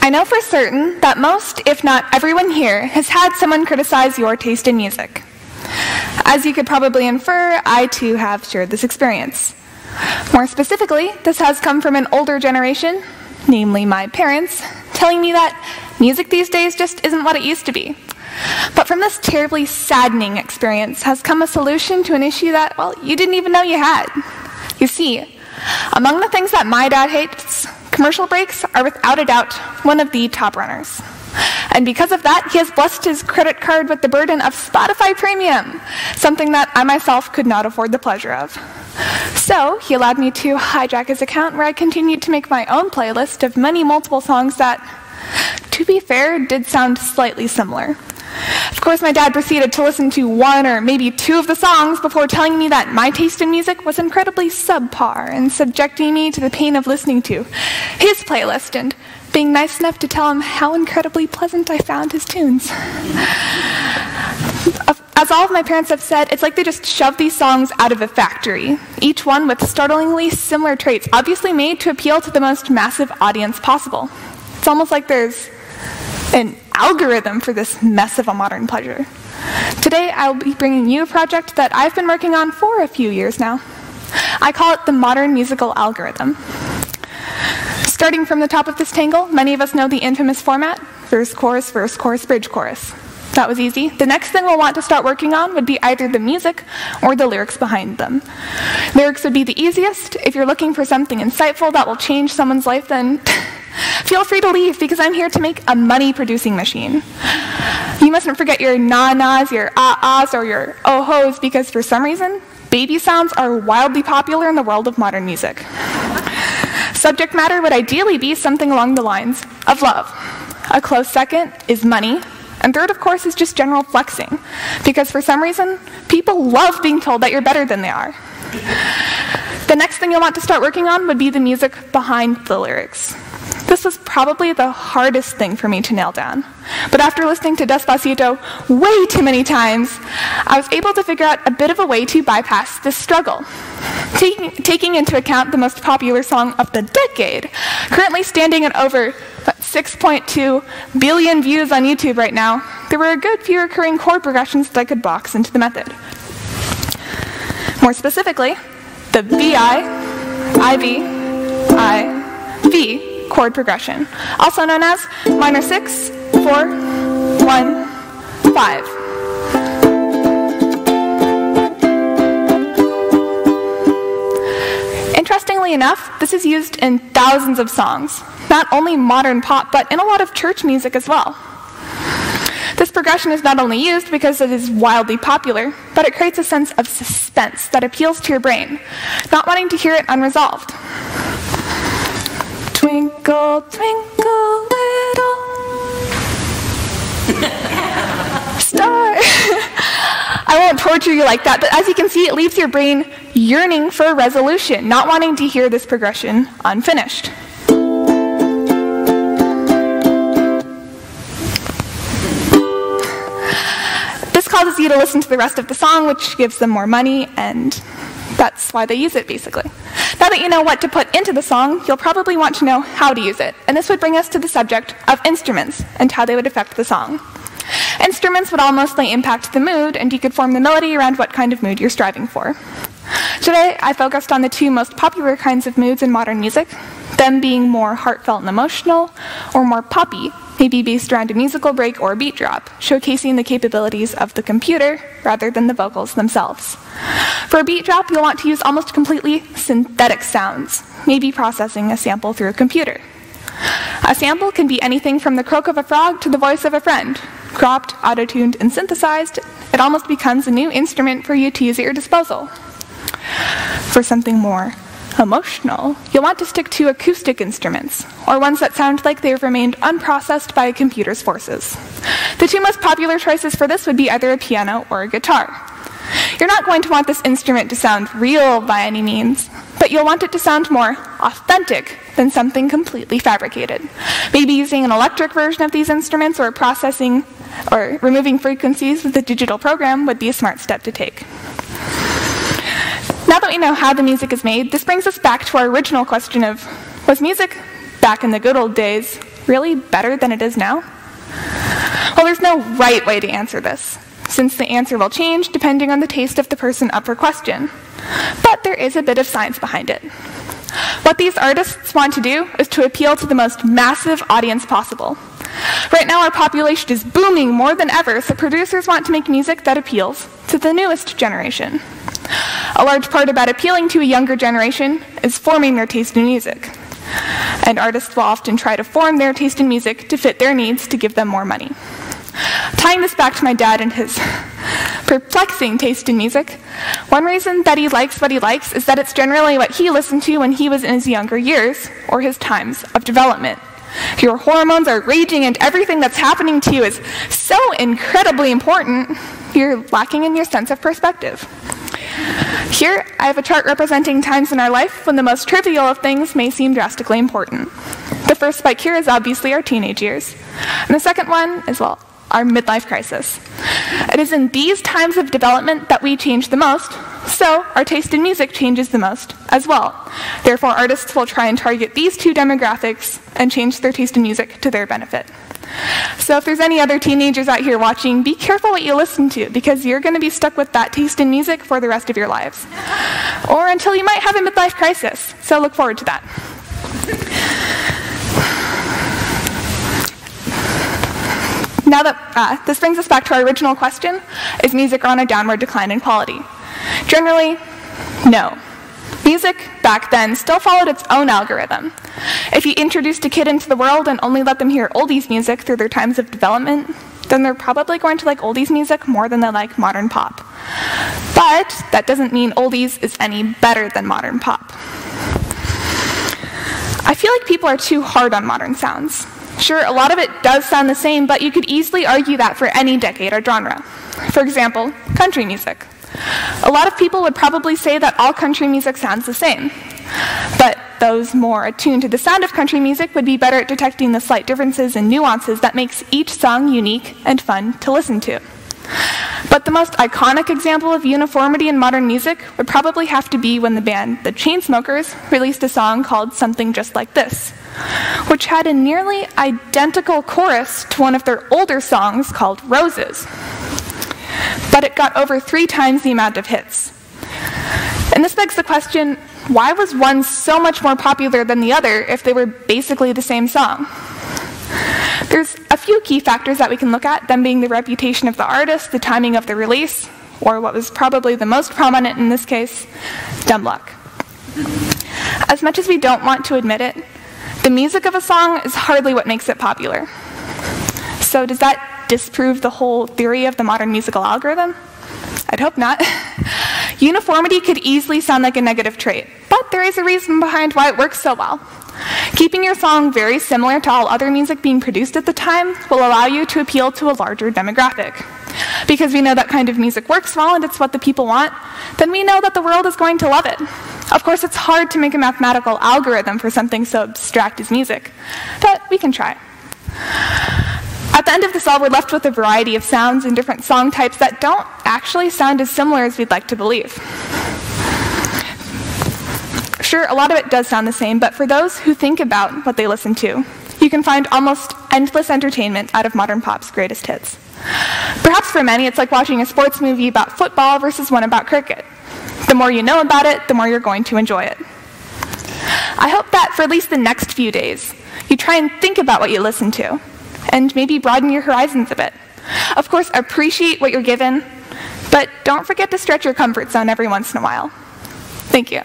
I know for certain that most, if not everyone here, has had someone criticize your taste in music. As you could probably infer, I too have shared this experience. More specifically, this has come from an older generation, namely my parents, telling me that music these days just isn't what it used to be. But from this terribly saddening experience has come a solution to an issue that, well, you didn't even know you had. You see, among the things that my dad hates, commercial breaks are without a doubt one of the top runners. And because of that, he has blessed his credit card with the burden of Spotify Premium, something that I myself could not afford the pleasure of. So he allowed me to hijack his account, where I continued to make my own playlist of many multiple songs that, to be fair, did sound slightly similar. Of course, my dad proceeded to listen to one or maybe two of the songs before telling me that my taste in music was incredibly subpar and subjecting me to the pain of listening to his playlist and being nice enough to tell him how incredibly pleasant I found his tunes. As all of my parents have said, it's like they just shoved these songs out of a factory, each one with startlingly similar traits, obviously made to appeal to the most massive audience possible. It's almost like there's an algorithm for this mess of a modern pleasure. Today, I'll be bringing you a project that I've been working on for a few years now. I call it the modern musical algorithm. Starting from the top of this tangle, many of us know the infamous format: verse, chorus, bridge, chorus. That was easy. The next thing we'll want to start working on would be either the music or the lyrics behind them. Lyrics would be the easiest. If you're looking for something insightful that will change someone's life, then feel free to leave, because I'm here to make a money-producing machine. You mustn't forget your na-nas, your ah-ahs, or your oh-hos, because for some reason, baby sounds are wildly popular in the world of modern music. Subject matter would ideally be something along the lines of love. A close second is money. And third, of course, is just general flexing, because for some reason, people love being told that you're better than they are. The next thing you'll want to start working on would be the music behind the lyrics. This was probably the hardest thing for me to nail down. But after listening to Despacito way too many times, I was able to figure out a bit of a way to bypass this struggle. Taking into account the most popular song of the decade, currently standing at over 6.2 billion views on YouTube right now, there were a good few recurring chord progressions that I could box into the method. More specifically, the V-I-V-I-V chord progression, also known as minor 6, 4, 1, 5. Interestingly enough, this is used in thousands of songs, not only modern pop, but in a lot of church music as well. This progression is not only used because it is wildly popular, but it creates a sense of suspense that appeals to your brain, not wanting to hear it unresolved. Twinkle, twinkle, little star. I won't torture you like that, but as you can see, it leaves your brain yearning for a resolution, not wanting to hear this progression unfinished. This causes you to listen to the rest of the song, which gives them more money, and that's why they use it, basically. Now that you know what to put into the song, you'll probably want to know how to use it, and this would bring us to the subject of instruments and how they would affect the song. Instruments would all mostly impact the mood, and you could form the melody around what kind of mood you're striving for. Today, I focused on the two most popular kinds of moods in modern music, them being more heartfelt and emotional, or more poppy, maybe based around a musical break or a beat drop, showcasing the capabilities of the computer rather than the vocals themselves. For a beat drop, you'll want to use almost completely synthetic sounds, maybe processing a sample through a computer. A sample can be anything from the croak of a frog to the voice of a friend. Cropped, auto-tuned, and synthesized, it almost becomes a new instrument for you to use at your disposal. For something more emotional, you'll want to stick to acoustic instruments, or ones that sound like they've remained unprocessed by a computer's forces. The two most popular choices for this would be either a piano or a guitar. You're not going to want this instrument to sound real by any means, but you'll want it to sound more authentic than something completely fabricated. Maybe using an electric version of these instruments or processing or removing frequencies with a digital program would be a smart step to take. Now that we know how the music is made, this brings us back to our original question of, was music, back in the good old days, really better than it is now? Well, there's no right way to answer this, since the answer will change depending on the taste of the person up for question. But there is a bit of science behind it. What these artists want to do is to appeal to the most massive audience possible. Right now, our population is booming more than ever, so producers want to make music that appeals to the newest generation. A large part about appealing to a younger generation is forming their taste in music. And artists will often try to form their taste in music to fit their needs to give them more money. Tying this back to my dad and his perplexing taste in music, one reason that he likes what he likes is that it's generally what he listened to when he was in his younger years, or his times of development. Your hormones are raging and everything that's happening to you is so incredibly important, you're lacking in your sense of perspective. Here, I have a chart representing times in our life when the most trivial of things may seem drastically important. The first spike here is obviously our teenage years. And the second one is, well, our midlife crisis. It is in these times of development that we change the most, so our taste in music changes the most as well. Therefore, artists will try and target these two demographics and change their taste in music to their benefit. So if there's any other teenagers out here watching, be careful what you listen to, because you're going to be stuck with that taste in music for the rest of your lives. Or until you might have a midlife crisis, so look forward to that. Now that this brings us back to our original question, is music on a downward decline in quality? Generally, no. Music, back then, still followed its own algorithm. If you introduced a kid into the world and only let them hear oldies music through their times of development, then they're probably going to like oldies music more than they like modern pop. But that doesn't mean oldies is any better than modern pop. I feel like people are too hard on modern sounds. Sure, a lot of it does sound the same, but you could easily argue that for any decade or genre. For example, country music. A lot of people would probably say that all country music sounds the same. But those more attuned to the sound of country music would be better at detecting the slight differences and nuances that makes each song unique and fun to listen to. But the most iconic example of uniformity in modern music would probably have to be when the band The Chainsmokers released a song called Something Just Like This, which had a nearly identical chorus to one of their older songs called Roses. But it got over 3 times the amount of hits. And this begs the question, why was one so much more popular than the other if they were basically the same song? There's a few key factors that we can look at, them being the reputation of the artist, the timing of the release, or what was probably the most prominent in this case, dumb luck. As much as we don't want to admit it, the music of a song is hardly what makes it popular. So does that disprove the whole theory of the modern musical algorithm? I'd hope not. Uniformity could easily sound like a negative trait, but there is a reason behind why it works so well. Keeping your song very similar to all other music being produced at the time will allow you to appeal to a larger demographic. Because we know that kind of music works well and it's what the people want, then we know that the world is going to love it. Of course, it's hard to make a mathematical algorithm for something so abstract as music, but we can try. At the end of this all, we're left with a variety of sounds and different song types that don't actually sound as similar as we'd like to believe. Sure, a lot of it does sound the same, but for those who think about what they listen to, you can find almost endless entertainment out of modern pop's greatest hits. Perhaps for many, it's like watching a sports movie about football versus one about cricket. The more you know about it, the more you're going to enjoy it. I hope that for at least the next few days, you try and think about what you listen to, and maybe broaden your horizons a bit. Of course, appreciate what you're given, but don't forget to stretch your comfort zone every once in a while. Thank you.